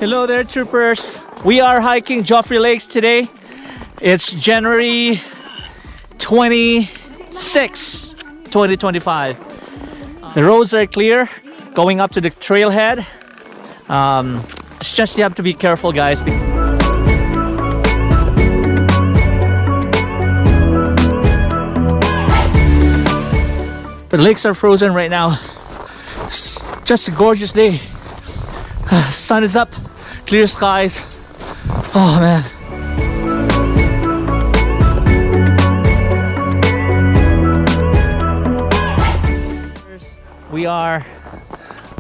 Hello there, troopers. We are hiking Joffree Lakes today. It's January 26, 2025. The roads are clear going up to the trailhead. It's just you have to be careful, guys. The lakes are frozen right now. It's just a gorgeous day. Sun is up, clear skies. Oh man. We are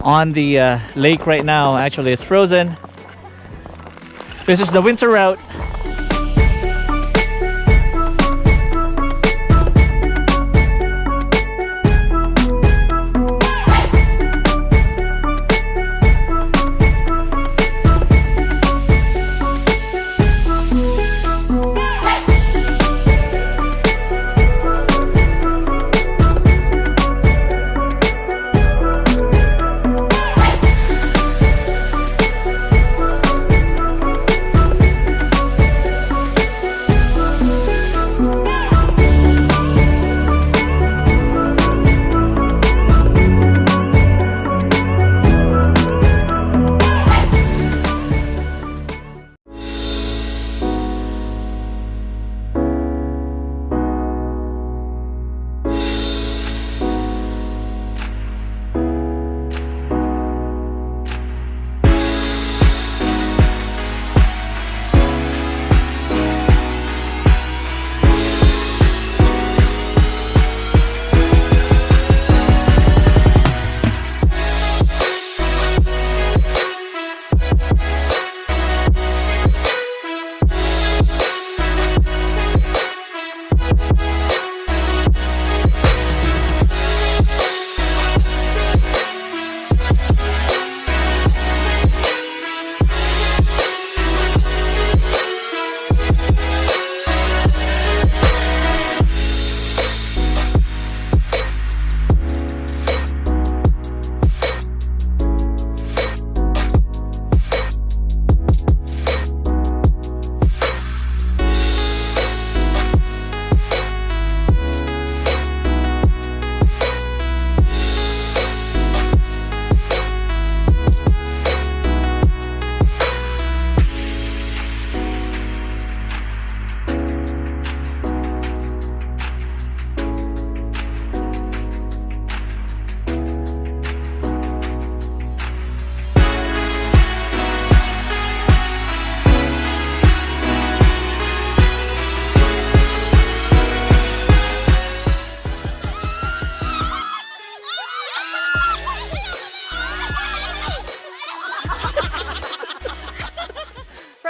on the lake right now. Actually, it's frozen. This is the winter route.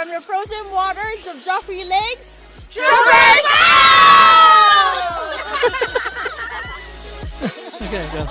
From the frozen waters of Joffree Lakes, Troopers out! Okay, go.